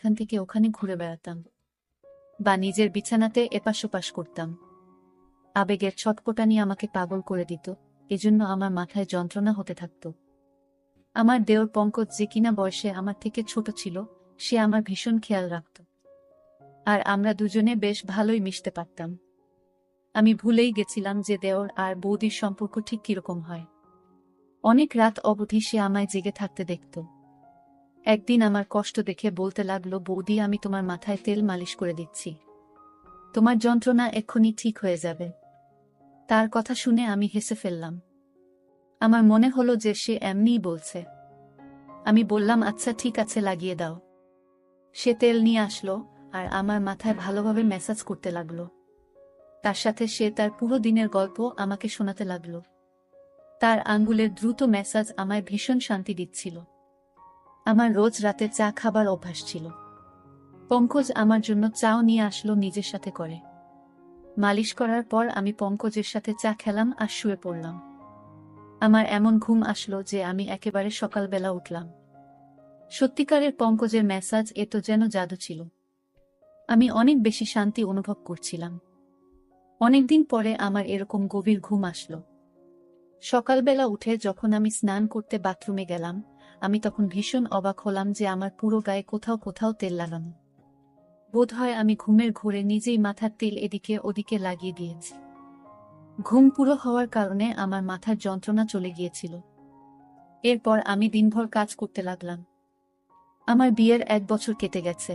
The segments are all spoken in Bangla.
এখান থেকে ওখানে ঘুরে বেড়াতাম, বা নিজের বিছানাতে এপাশ ওপাশ করতাম। আবেগের ছটপটানি আমাকে পাগল করে দিত, এজন্য আমার মাথায় যন্ত্রণা হতে থাকত। আমার দেওর পঙ্কজ, যে কিনা বয়সে আমার থেকে ছোট ছিল, সে আমার ভীষণ খেয়াল রাখত। আর আমরা দুজনে বেশ ভালোই মিশতে পারতাম। আমি ভুলেই গেছিলাম যে দেওর আর বৌদির সম্পর্ক ঠিক কিরকম হয়। অনেক রাত অবধি সে আমায় জেগে থাকতে দেখত। একদিন আমার কষ্ট দেখে বলতে লাগলো, বৌদি, আমি তোমার মাথায় তেল মালিশ করে দিচ্ছি, তোমার যন্ত্রণা এক্ষুনি ঠিক হয়ে যাবে। তার কথা শুনে আমি হেসে ফেললাম। আমার মনে হলো যে সে এমনিই বলছে। আমি বললাম, আচ্ছা ঠিক আছে, লাগিয়ে দাও। সে তেল নিয়ে আসলো আর আমার মাথায় ভালোভাবে ম্যাসাজ করতে লাগলো। তার সাথে সে তার পুরো দিনের গল্প আমাকে শোনাতে লাগলো। তার আঙ্গুলের দ্রুত ম্যাসাজ আমায় ভীষণ শান্তি দিচ্ছিল। আমার রোজ রাতে চা খাবার অভ্যাস ছিল। পঙ্কজ আমার জন্য চাও নিয়ে আসলো নিজের সাথে করে। মালিশ করার পর আমি পঙ্কজের সাথে চা খেলাম আর শুয়ে পড়লাম। আমার এমন ঘুম আসলো যে আমি একেবারে সকালবেলা উঠলাম। সত্যিকারের পঙ্কজের ম্যাসাজ, এ তো যেন জাদু ছিল। আমি অনেক বেশি শান্তি অনুভব করছিলাম। অনেকদিন পরে আমার এরকম গভীর ঘুম আসলো। সকালবেলা উঠে যখন আমি স্নান করতে বাথরুমে গেলাম, আমি তখন ভীষণ অবাক হলাম যে আমার পুরো গায়ে কোথাও কোথাও তেল লাগানো। বোধহয় আমি ঘুমের ঘোরে নিজেই মাথার তেল এদিকে ওদিকে লাগিয়ে দিয়েছি। ঘুম পুরো হওয়ার কারণে আমার মাথার যন্ত্রণা চলে গিয়েছিল। এরপর আমি দিনভর কাজ করতে লাগলাম। আমার বিয়ের 1 বছর কেটে গেছে।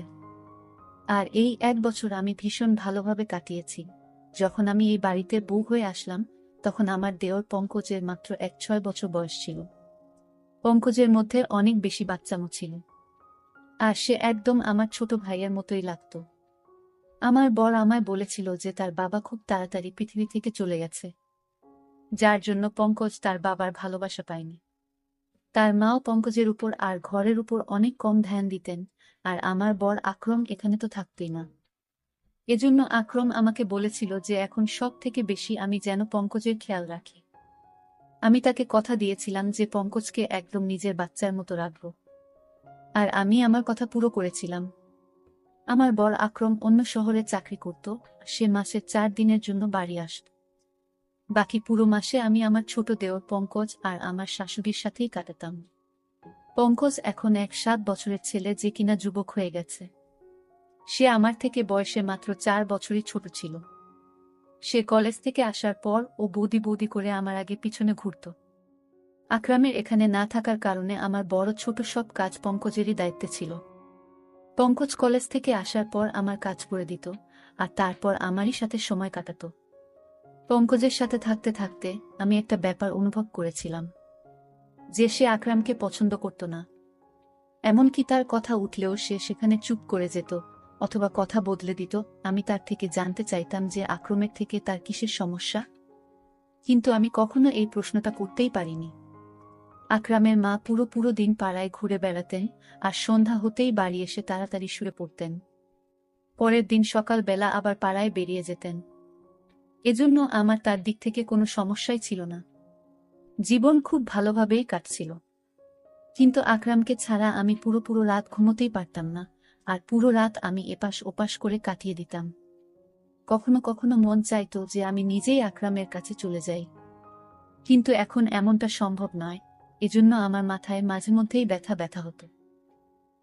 আর এই 1 বছর আমি ভীষণ ভালোভাবে কাটিয়েছি। যখন আমি এই বাড়িতে বউ হয়ে আসলাম, তখন আমার দেওর পঙ্কজের মাত্র 6 বছর বয়স ছিল। পঙ্কজের মধ্যে অনেক বেশি বাচ্চামো ছিল। আর সে একদম আমার ছোট ভাইয়ের মতোই লাগত। আমার বর আমায় বলেছিল যে তার বাবা খুব তাড়াতাড়ি পৃথিবী থেকে চলে গেছে, যার জন্য পঙ্কজ তার বাবার ভালোবাসা পায়নি। তার মাও পঙ্কজের উপর আর ঘরের উপর অনেক কম ধ্যান দিতেন। আর আমার বর আকরম এখানে তো থাকতই না। এজন্য আকরম আমাকে বলেছিল যে এখন সব থেকে বেশি আমি যেন পঙ্কজের খেয়াল রাখি। আমি তাকে কথা দিয়েছিলাম যে পঙ্কজকে একদম নিজের বাচ্চার মতো রাখব। আর আমি আমার কথা পুরো করেছিলাম। আমার বর আকরম অন্য শহরে চাকরি করত। সে মাসে 4 দিনের জন্য বাড়ি আসত। বাকি পুরো মাসে আমি আমার ছোট দেওর পঙ্কজ আর আমার শাশুড়ির সাথেই কাটাতাম। পঙ্কজ এখন 7 বছরের ছেলে, যে কিনা যুবক হয়ে গেছে। সে আমার থেকে বয়সে মাত্র 4 বছরই ছোট ছিল। সে কলেজ থেকে আসার পর ও বৌদি বৌদি করে আমার আগে পিছনে ঘুরত। আকরামের এখানে না থাকার কারণে আমার বড় ছোট সব কাজ পঙ্কজেরই দায়িত্বে ছিল। পঙ্কজ কলেজ থেকে আসার পর আমার কাজ করে দিত, আর তারপর আমারই সাথে সময় কাটাত। পঙ্কজের সাথে থাকতে থাকতে আমি একটা ব্যাপার অনুভব করেছিলাম, যে সে আকরামকে পছন্দ করত না। এমনকি তার কথা উঠলেও সে সেখানে চুপ করে যেত, অথবা কথা বদলে দিত। আমি তার থেকে জানতে চাইতাম যে আকরামের থেকে তার কিসের সমস্যা, কিন্তু আমি কখনো এই প্রশ্নটা করতেই পারিনি। আকরামের মা পুরো পুরো দিন পাড়ায় ঘুরে বেড়াতেন, আর সন্ধ্যা হতেই বাড়ি এসে তাড়াতাড়ি শুয়ে পড়তেন। পরের দিন সকালবেলা আবার পাড়ায় বেরিয়ে যেতেন। এজন্য আমার তার দিক থেকে কোনো সমস্যাই ছিল না। জীবন খুব ভালোভাবেই কাটছিল। কিন্তু আকরামকে ছাড়া আমি পুরো পুরো রাত ঘুমোতেই পারতাম না, আর পুরো রাত আমি এপাশ ওপাশ করে কাটিয়ে দিতাম। কখনো কখনো মন চাইতো যে আমি নিজেই আকরামের কাছে চলে যাই, কিন্তু এখন এমনটা সম্ভব নয়। এজন্য আমার মাথায় মাঝে মধ্যেই ব্যথা ব্যথা হতো।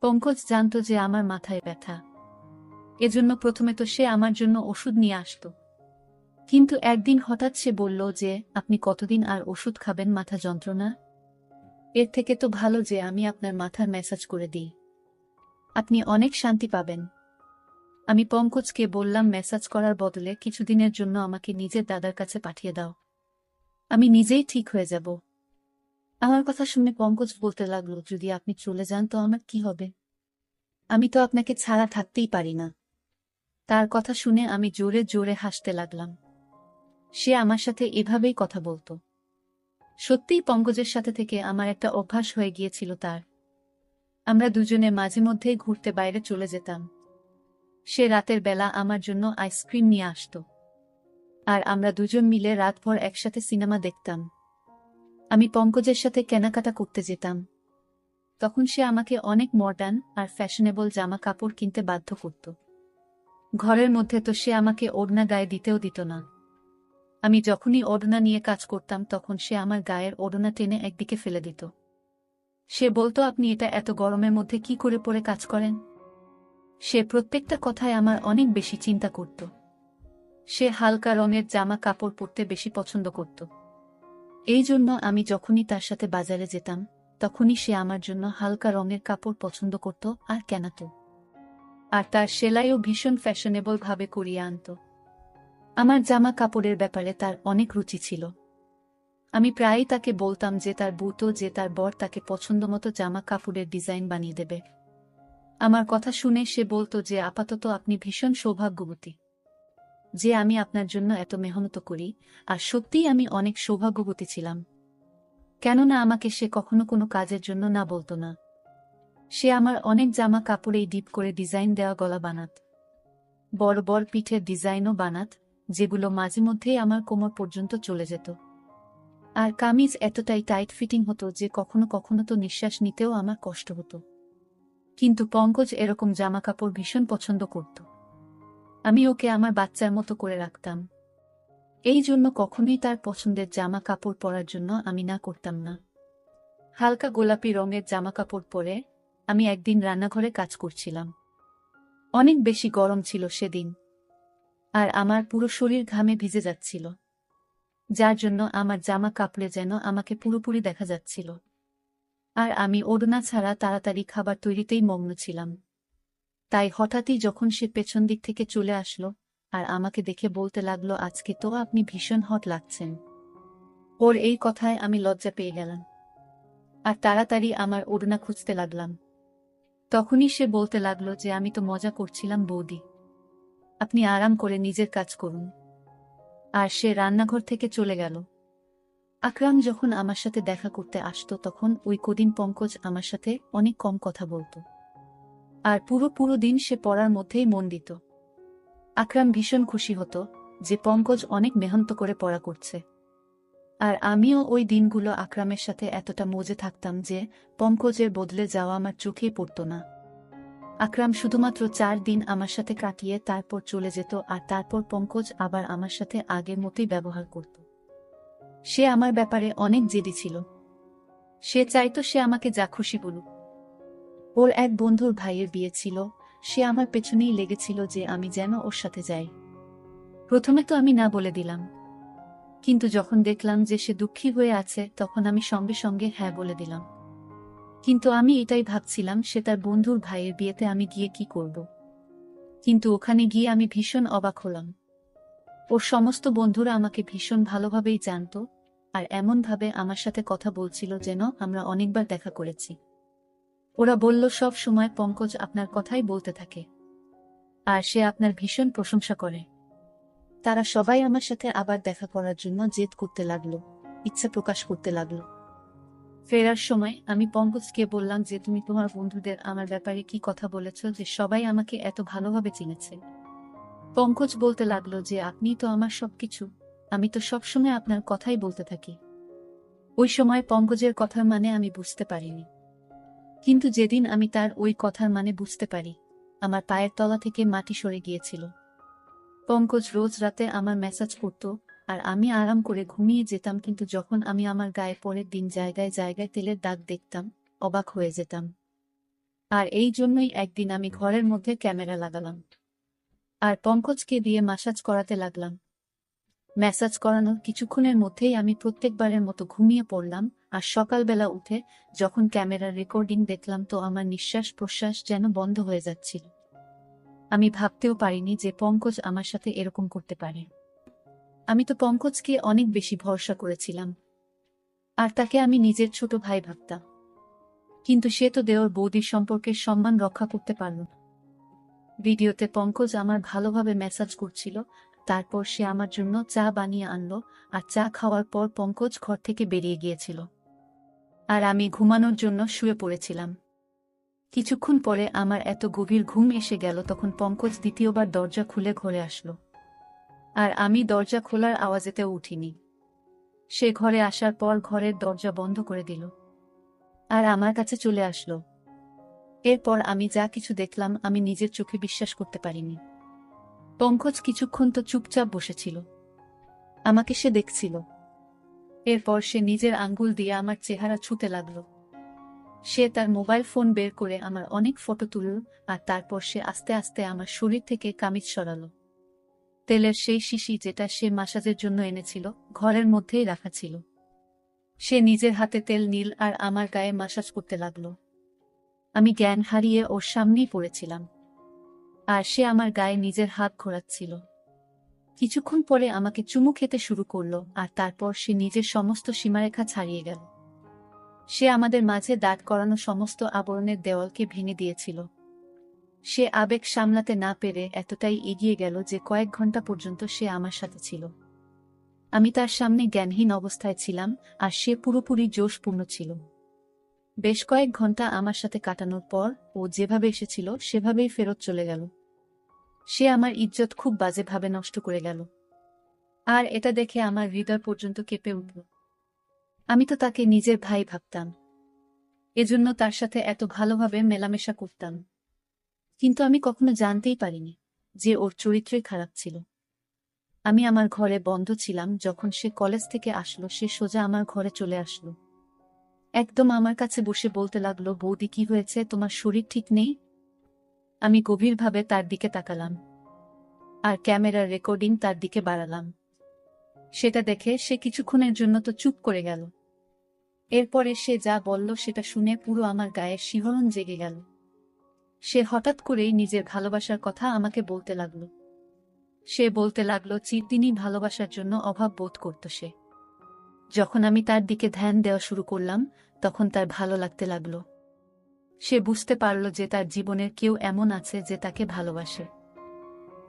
পঙ্কজ জানতো যে আমার মাথায় ব্যথা, এজন্য প্রথমে তো সে আমার জন্য ওষুধ নিয়ে আসতো। কিন্তু একদিন হঠাৎ সে বলল যে, আপনি কতদিন আর ওষুধ খাবেন মাথা যন্ত্রণা? এর থেকে তো ভালো যে আমি আপনার মাথার ম্যাসাজ করে দিই, আপনি অনেক শান্তি পাবেন। আমি পঙ্কজকে বললাম, ম্যাসাজ করার বদলে কিছুদিনের জন্য আমাকে নিজের দাদার কাছে পাঠিয়ে দাও, আমি নিজেই ঠিক হয়ে যাব। আমার কথা শুনে পঙ্কজ বলতে লাগলো, যদি আপনি চলে যান তো আমার কি হবে? আমি তো আপনাকে ছাড়া থাকতেই পারি না। তার কথা শুনে আমি জোরে জোরে হাসতে লাগলাম। সে আমার সাথে এভাবেই কথা বলতো। সত্যিই পঙ্কজের সাথে থেকে আমার একটা অভ্যাস হয়ে গিয়েছিল তার। আমরা দুজনে মাঝে মধ্যেই ঘুরতে বাইরে চলে যেতাম। সে রাতের বেলা আমার জন্য আইসক্রিম নিয়ে আসতো, আর আমরা দুজন মিলে রাতভর একসাথে সিনেমা দেখতাম। আমি পঙ্কজের সাথে কেনাকাটা করতে যেতাম। তখন সে আমাকে অনেক মডার্ন আর ফ্যাশনেবল জামা কাপড় কিনতে বাধ্য করত। ঘরের মধ্যে তো সে আমাকে ওড়না গায়ে দিতেও দিত না। আমি যখনই ওড়না নিয়ে কাজ করতাম তখন সে আমার গায়ের ওড়না টেনে একদিকে ফেলে দিত। সে বলতো, আপনি এটা এত গরমের মধ্যে কি করে পরে কাজ করেন? সে প্রত্যেকটা কথায় আমার অনেক বেশি চিন্তা করত। সে হালকা রঙের জামা কাপড় পরতে বেশি পছন্দ করত। এই জন্য আমি যখনই তার সাথে বাজারে যেতাম তখনই সে আমার জন্য হালকা রঙের কাপড় পছন্দ করত আর কেনাত। আর তার সেলাইও ভীষণ ফ্যাশনেবল ভাবে করিয়ে আনত। আমার জামা কাপড়ের ব্যাপারে তার অনেক রুচি ছিল। আমি প্রায়ই তাকে বলতাম যে তার বউতো যে তার বর তাকে পছন্দমতো জামা কাপড়ের ডিজাইন বানিয়ে দেবে। আমার কথা শুনে সে বলতো যে আপাতত আপনি ভীষণ সৌভাগ্যবতী যে আমি আপনার জন্য এত মেহনত করি। আর সত্যিই আমি অনেক সৌভাগ্যবতী ছিলাম, কেননা আমাকে সে কখনো কোনো কাজের জন্য না বলতো না। সে আমার অনেক জামা কাপড়েই ডিপ করে ডিজাইন দেওয়া গলা বানাত, বড় বড় পিঠের ডিজাইনও বানাত, যেগুলো মাঝে মধ্যেই আমার কোমর পর্যন্ত চলে যেত। আর কামিজ এতটাই টাইট ফিটিং হতো যে কখনো কখনো তো নিঃশ্বাস নিতেও আমার কষ্ট হতো। কিন্তু পঙ্কজ এরকম জামা কাপড় ভীষণ পছন্দ করত। আমি ওকে আমার বাচ্চার মতো করে রাখতাম। এই জন্য কখনোই তার পছন্দের জামা কাপড় পরার জন্য আমি না করতাম না। হালকা গোলাপি রঙের জামা কাপড় পরে আমি একদিন রান্নাঘরে কাজ করছিলাম। অনেক বেশি গরম ছিল সেদিন, আর আমার পুরো শরীর ঘামে ভিজে যাচ্ছিল, যার জন্য আমার জামা কাপড়ে যেন আমাকে পুরোপুরি দেখা যাচ্ছিল। আর আমি ওড়না ছাড়া তাড়াতাড়ি খাবার তৈরিতেই মগ্ন ছিলাম। তাই হঠাৎই যখন সে পেছন দিক থেকে চলে আসলো আর আমাকে দেখে বলতে লাগলো, আজকে তো আপনি ভীষণ হট লাগছেন। ওর এই কথায় আমি লজ্জা পেয়ে গেলাম আর তাড়াতাড়ি আমার ওড়না খুঁজতে লাগলাম। তখনই সে বলতে লাগলো যে আমি তো মজা করছিলাম বৌদি, আপনি আরাম করে নিজের কাজ করুন। আর সে রান্নাঘর থেকে চলে গেল। আকরাম যখন আমার সাথে দেখা করতে আসতো তখন ওই কদিন পঙ্কজ আমার সাথে অনেক কম কথা বলতো, আর পুরো দিন সে পড়ার মধ্যেই মন দিত। আকরাম ভীষণ খুশি হতো যে পঙ্কজ অনেক মেহনত করে পড়া করছে। আর আমিও ওই দিনগুলো আকরামের সাথে এতটা মজে থাকতাম যে পঙ্কজের বদলে যাওয়া আমার চোখেই পড়তো না। আকরাম শুধুমাত্র 4 দিন আমার সাথে কাটিয়ে তারপর চলে যেত, আর তারপর পঙ্কজ আবার আমার সাথে আগের মতোই ব্যবহার করত। সে আমার ব্যাপারে অনেক জেদি ছিল। সে চাইতো সে আমাকে যা খুশি বলুক। ওর এক বন্ধুর ভাইয়ের বিয়ে ছিল, সে আমার পেছনেই লেগেছিল যে আমি যেন ওর সাথে যাই। প্রথমে তো আমি না বলে দিলাম, কিন্তু যখন দেখলাম যে সে দুঃখী হয়ে আছে তখন আমি সঙ্গে সঙ্গে হ্যাঁ বলে দিলাম। কিন্তু আমি এটাই ভাবছিলাম সে তার বন্ধুর ভাইয়ের বিয়েতে আমি গিয়ে কি করব। কিন্তু ওখানে গিয়ে আমি ভীষণ অবাক হলাম। ওর সমস্ত বন্ধুরা আমাকে ভীষণ ভালোভাবেই জানতো, আর এমনভাবে আমার সাথে কথা বলছিল যেন আমরা অনেকবার দেখা করেছি। ওরা বলল, সব সময় পঙ্কজ আপনার কথাই বলতে থাকে, আর সে আপনার ভীষণ প্রশংসা করে। তারা সবাই আমার সাথে আবার দেখা করার জন্য জেদ করতে লাগলো, ইচ্ছা প্রকাশ করতে লাগলো। ফেরার সময় আমি পঙ্কজকে বললাম যে তুমি তোমার বন্ধুদের আমার ব্যাপারে কি কথা বলেছ যে সবাই আমাকে এত ভালোভাবে চিনেছে। পঙ্কজ বলতে লাগলো যে আপনি তো আমার সবকিছু, আমি তো সবসময় আপনার কথাই বলতে থাকি। ওই সময় পঙ্কজের কথার মানে আমি বুঝতে পারিনি, কিন্তু যেদিন আমি তার ওই কথার মানে বুঝতে পারি আমার পায়ের তলা থেকে মাটি সরে গিয়েছিল। পঙ্কজ রোজ রাতে আমার মেসেজ করত আর আমি আরাম করে ঘুমিয়ে যেতাম, কিন্তু যখন আমি আমার গায়ে পরের দিন জায়গায় জায়গায় তেলের দাগ দেখতাম অবাক হয়ে যেতাম। আর এই জন্যই একদিন আমি ঘরের মধ্যে ক্যামেরা লাগালাম আর পঙ্কজকে দিয়ে ম্যাসাজ করাতে লাগলাম। ম্যাসাজ করানোর কিছুক্ষণের মধ্যেই আমি প্রত্যেকবারের মতো ঘুমিয়ে পড়লাম, আর সকালবেলা উঠে যখন ক্যামেরার রেকর্ডিং দেখলাম তো আমার নিঃশ্বাস প্রশ্বাস যেন বন্ধ হয়ে যাচ্ছিল। আমি ভাবতেও পারিনি যে পঙ্কজ আমার সাথে এরকম করতে পারে। আমি তো পঙ্কজকে অনেক বেশি ভরসা করেছিলাম, আর তাকে আমি নিজের ছোট ভাই ভাবতাম, কিন্তু সে তো দেওর বৌদির সম্পর্কের সম্মান রক্ষা করতে পারল না। ভিডিওতে পঙ্কজ আমার ভালোভাবে মেসাজ করছিল, তারপর সে আমার জন্য চা বানিয়ে আনলো, আর চা খাওয়ার পর পঙ্কজ ঘর থেকে বেরিয়ে গিয়েছিল, আর আমি ঘুমানোর জন্য শুয়ে পড়েছিলাম। কিছুক্ষণ পরে আমার এত গভীর ঘুম এসে গেল তখন পঙ্কজ দ্বিতীয়বার দরজা খুলে ঘরে আসলো, আর আমি দরজা খোলার আওয়াজেতেও উঠিনি। সে ঘরে আসার পর ঘরের দরজা বন্ধ করে দিল। আর আমার কাছে চলে আসলো। এরপর আমি যা কিছু দেখলাম আমি নিজের চোখে বিশ্বাস করতে পারিনি। পঙ্কজ কিছুক্ষণ তো চুপচাপ বসেছিল, আমাকে সে দেখছিল। এরপর সে নিজের আঙ্গুল দিয়ে আমার চেহারা ছুঁতে লাগলো। সে তার মোবাইল ফোন বের করে আমার অনেক ফটো তুলল, আর তারপর সে আস্তে আস্তে আমার শরীর থেকে কামিজ সরালো। তেলের সেই শিশি যেটা সে মাসাজের জন্য এনেছিল ঘরের মধ্যেই রাখা ছিল। সে নিজের হাতে তেল নীল আর আমার গায়ে মাসাজ করতে লাগলো। আমি জ্ঞান হারিয়ে ওর সামনেই পড়েছিলাম, আর সে আমার গায়ে নিজের হাত ঘোরাচ্ছিল। কিছুক্ষণ পরে আমাকে চুমু খেতে শুরু করলো, আর তারপর সে নিজের সমস্ত সীমারেখা ছাড়িয়ে গেল। সে আমাদের মাঝে দাঁড় করানো সমস্ত আবরণের দেওয়ালকে ভেঙে দিয়েছিল। সে আবেগ সামলাতে না পেরে এতটাই এগিয়ে গেল যে কয়েক ঘন্টা পর্যন্ত সে আমার সাথে ছিল। আমি তার সামনে জ্ঞানহীন অবস্থায় ছিলাম, আর সে পুরোপুরি জোশপূর্ণ ছিল। বেশ কয়েক ঘন্টা আমার সাথে কাটানোর পর ও যেভাবে এসেছিল সেভাবেই ফেরত চলে গেল। সে আমার ইজ্জত খুব বাজেভাবে নষ্ট করে গেল, আর এটা দেখে আমার হৃদয় পর্যন্ত কেঁপে উঠল। আমি তো তাকে নিজের ভাই ভাবতাম, এজন্য তার সাথে এত ভালোভাবে মেলামেশা করতাম। কিন্তু আমি কখনো জানতেই পারিনি যে ওর চরিত্রই খারাপ ছিল। আমি আমার ঘরে বন্ধ ছিলাম, যখন সে কলেজ থেকে আসলো সে সোজা আমার ঘরে চলে আসলো। একদম আমার কাছে বসে বলতে লাগলো, বৌদি কি হয়েছে, তোমার শরীর ঠিক নেই? আমি গভীরভাবে তার দিকে তাকালাম, আর ক্যামেরার রেকর্ডিং তার দিকে বাড়ালাম। সেটা দেখে সে কিছুক্ষণের জন্য তো চুপ করে গেল। এরপরে সে যা বলল সেটা শুনে পুরো আমার গায়ে শিহরণ জেগে গেল। সে হঠাৎ করেই নিজের ভালোবাসার কথা আমাকে বলতে লাগলো। সে বলতে লাগলো চিরদিনই ভালোবাসার জন্য অভাব বোধ করত সে। যখন আমি তার দিকে ধ্যান দেওয়া শুরু করলাম তখন তার ভালো লাগতে লাগলো। সে বুঝতে পারল যে তার জীবনের কেউ এমন আছে যে তাকে ভালোবাসে।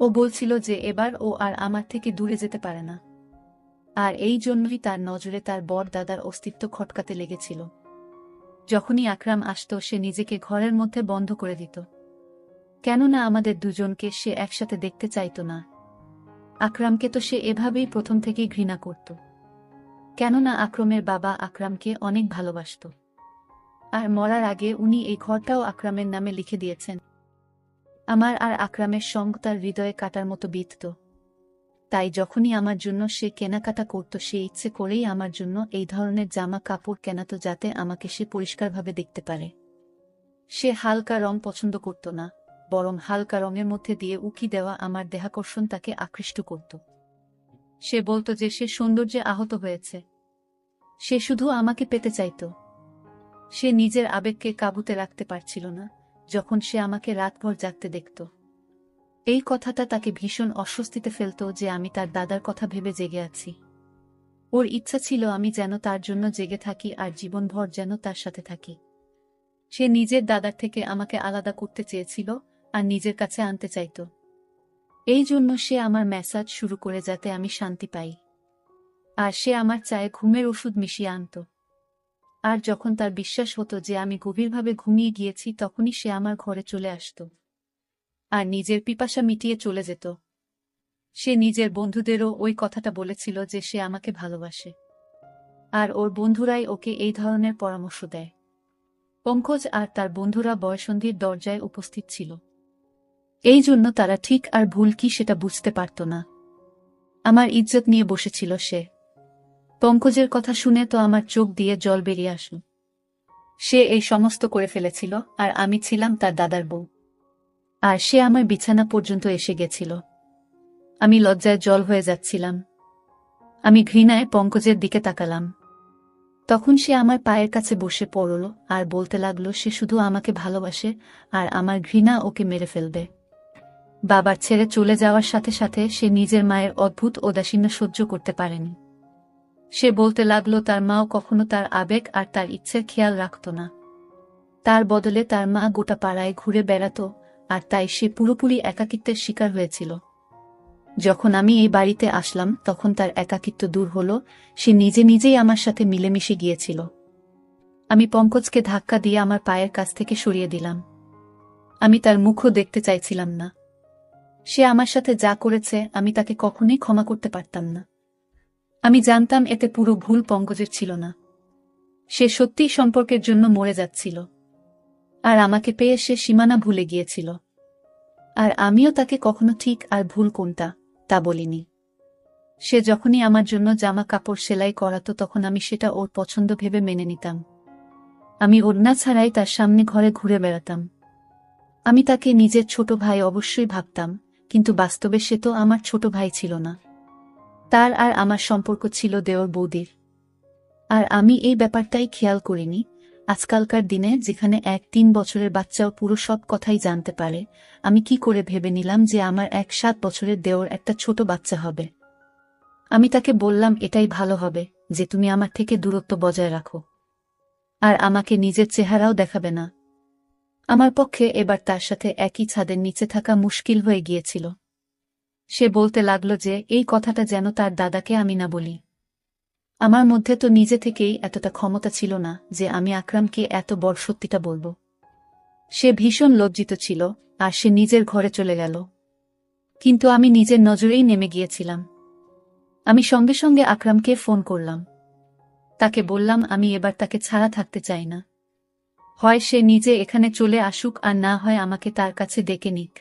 ও বলছিল যে এবার ও আর আমার থেকে দূরে যেতে পারে না, আর এই জন্যই তার নজরে তার বড় দাদার অস্তিত্ব খটকাতে লেগেছিল। যখনই আকরাম আসত সে নিজেকে ঘরের মধ্যে বন্ধ করে দিত, কেননা আমাদের দুজনকে সে একসাথে দেখতে চাইত না। আকরামকে তো সে এভাবেই প্রথম থেকেই ঘৃণা করত, কেননা আকরামের বাবা আকরামকে অনেক ভালোবাসত, আর মরার আগে উনি এই ঘরটাও আকরামের নামে লিখে দিয়েছেন। আমার আর আকরামের সঙ্গ তার হৃদয়ে কাটার মতো বিঁধত। তাই যখনই আমার জন্য সে কেনাকাটা করত সে ইচ্ছে করেই আমার জন্য এই ধরনের জামা কাপড় কেনাতো, যাতে আমাকে সে পরিষ্কারভাবে দেখতে পারে। সে হালকা রং পছন্দ করত না, বরং হালকা রঙের মধ্যে দিয়ে উকি দেওয়া আমার দেহাকর্ষণ তাকে আকৃষ্ট করত। সে বলতো যে সে সৌন্দর্যে আহত হয়েছে, সে শুধু আমাকে পেতে চাইত। সে নিজের আবেগকে কাবুতে রাখতে পারছিল না যখন সে আমাকে রাতভর জাগতে দেখত। এই কথাটা তাকে ভীষণ অস্বস্তিতে ফেলত যে আমি তার দাদার কথা ভেবে জেগে আছি। ওর ইচ্ছা ছিল আমি যেন তার জন্য জেগে থাকি আর জীবনভর যেন তার সাথে থাকি। সে নিজের দাদার থেকে আমাকে আলাদা করতে চেয়েছিল আর নিজের কাছে আনতে চাইত। এই জন্য সে আমার ম্যাসাজ শুরু করে যাতে আমি শান্তি পাই, আর সে আমার চায়ে ঘুমের ওষুধ মিশিয়ে আনত। আর যখন তার বিশ্বাস হতো যে আমি গভীরভাবে ঘুমিয়ে গিয়েছি তখনই সে আমার ঘরে চলে আসত আর নিজের পিপাসা মিটিয়ে চলে যেত। সে নিজের বন্ধুদেরও ওই কথাটা বলেছিল যে সে আমাকে ভালোবাসে, আর ওর বন্ধুরাই ওকে এই ধরনের পরামর্শ দেয়। পঙ্কজ আর তার বন্ধুরা বয়ঃসন্ধির দরজায় উপস্থিত ছিল, এই জন্য তারা ঠিক আর ভুল কি সেটা বুঝতে পারত না। আমার ইজ্জত নিয়ে বসেছিল সে। পঙ্কজের কথা শুনে তো আমার চোখ দিয়ে জল বেরিয়ে আসল। সে এই সমস্ত করে ফেলেছিল আর আমি ছিলাম তার দাদার বউ, আর সে আমার বিছানা পর্যন্ত এসে গেছিল। আমি লজ্জায় জল হয়ে যাচ্ছিলাম। আমি ঘৃণায় পঙ্কজের দিকে তাকালাম। তখন সে আমার পায়ের কাছে বসে পড়ল আর বলতে লাগলো সে শুধু আমাকে ভালোবাসে আর আমার ঘৃণা ওকে মেরে ফেলবে। বাবার ছেড়ে চলে যাওয়ার সাথে সাথে সে নিজের মায়ের অদ্ভুত উদাসীন্য সহ্য করতে পারেনি। সে বলতে লাগলো তার মাও কখনো তার আবেগ আর তার ইচ্ছের খেয়াল রাখত না। তার বদলে তার মা গোটা পাড়ায় ঘুরে বেড়াত, আর তাই সে পুরোপুরি একাকিত্বের শিকার হয়েছিল। যখন আমি এই বাড়িতে আসলাম তখন তার একাকিত্ব দূর হলো, সে নিজে নিজেই আমার সাথে মিলেমিশে গিয়েছিল। আমি পঙ্কজকে ধাক্কা দিয়ে আমার পায়ের কাছ থেকে সরিয়ে দিলাম। আমি তার মুখও দেখতে চাইছিলাম না। সে আমার সাথে যা করেছে আমি তাকে কখনোই ক্ষমা করতে পারতাম না। আমি জানতাম এতে পুরো ভুল পঙ্কজের ছিল না। সে সত্যিই সম্পর্কের জন্য মরে যাচ্ছিল, আর আমাকে পেয়ে সে সীমানা ভুলে গিয়েছিল। আর আমিও তাকে কখনো ঠিক আর ভুল কোনটা তা বলিনি। সে যখনই আমার জন্য জামা কাপড় সেলাই করাতো তখন আমি সেটা ওর পছন্দ ভেবে মেনে নিতাম। আমি ওড়না ছাড়াই তার সামনে ঘরে ঘুরে বেড়াতাম। আমি তাকে নিজের ছোট ভাই অবশ্যই ভাবতাম, কিন্তু বাস্তবে সে তো আমার ছোট ভাই ছিল না। তার আর আমার সম্পর্ক ছিল দেওর বৌদির। আর আমি এই ব্যাপারটাই খেয়াল করিনি। আজকালকার দিনে যেখানে 1-3 বছরের বাচ্চাও পুরো সব কথাই জানতে পারে, আমি কি করে ভেবে নিলাম যে আমার 7 বছরের দেওর একটা ছোট বাচ্চা হবে। আমি তাকে বললাম, এটাই ভালো হবে যে তুমি আমার থেকে দূরত্ব বজায় রাখো, আর আমাকে নিজের চেহারাও দেখাবে না। আমার পক্ষে এবার তার সাথে একই ছাদের নিচে থাকা মুশকিল হয়ে গিয়েছিল। সে বলতে লাগল যে এই কথাটা যেন তার দাদাকে আমি না বলি। আমার মধ্যে তো নিজে থেকেই এতটা ক্ষমতা ছিল না যে আমি আকরামকে এত বড় সত্যিটা বলবো। সে ভীষণ লজ্জিত ছিল, আর সে নিজের ঘরে চলে গেল। কিন্তু আমি নিজের নজরেই নেমে গিয়েছিলাম। আমি সঙ্গে সঙ্গে আকরামকে ফোন করলাম। তাকে বললাম আমি এবার তাকে ছাড়া থাকতে চাই না। হয় সে নিজে এখানে চলে আসুক, আর না হয় আমাকে তার কাছে ডেকে নিক।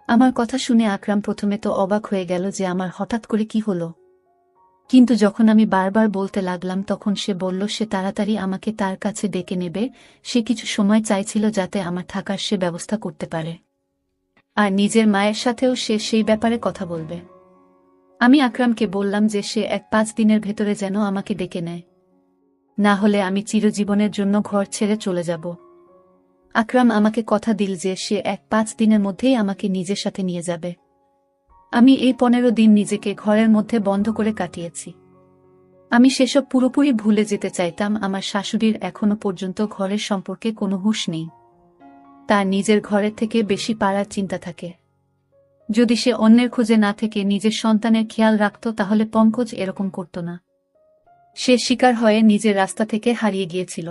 আমার কথা শুনে আকরাম প্রথমে তো অবাক হয়ে গেল যে আমার হঠাৎ করে কি হলো। কিন্তু যখন আমি বারবার বলতে লাগলাম তখন সে বলল সে তাড়াতাড়ি আমাকে তার কাছে ডেকে নেবে। সে কিছু সময় চাইছিল যাতে আমার থাকার সে ব্যবস্থা করতে পারে, আর নিজের মায়ের সাথেও সে সেই ব্যাপারে কথা বলবে। আমি আকরামকে বললাম যে সে 1-5 দিনের ভেতরে যেন আমাকে ডেকে নেয়, না হলে আমি চিরজীবনের জন্য ঘর ছেড়ে চলে যাব। আকরাম আমাকে কথা দিল যে সে 1-5 দিনের মধ্যেই আমাকে নিজের সাথে নিয়ে যাবে। আমি এই 15 দিন নিজেকে ঘরের মধ্যে বন্ধ করে কাটিয়েছি। আমি সেসব পুরোপুরি ভুলে যেতে চাইতাম। আমার শাশুড়ির এখনো পর্যন্ত ঘরের সম্পর্কে কোনো হুঁশ নেই। তার নিজের ঘরের থেকে বেশি পাড়ার চিন্তা থাকে। যদি সে অন্যের খোঁজে না থেকে নিজের সন্তানের খেয়াল রাখত তাহলে পঙ্কজ এরকম করত না। সে শিকার হয়ে নিজের রাস্তা থেকে হারিয়ে গিয়েছিল।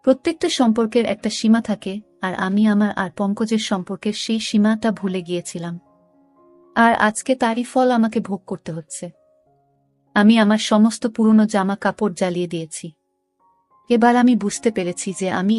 প্রত্যেকটা সম্পর্কের একটা সীমা থাকে, আর আমি আমার আর পঙ্কজের সম্পর্কের সেই সীমাটা ভুলে গিয়েছিলাম। আর আজকে তারই ফল আমাকে ভোগ করতে হচ্ছে। আমি আমার সমস্ত পুরনো জামা কাপড় জ্বালিয়ে দিয়েছি। এবার আমি বুঝতে পেরেছি যে আমি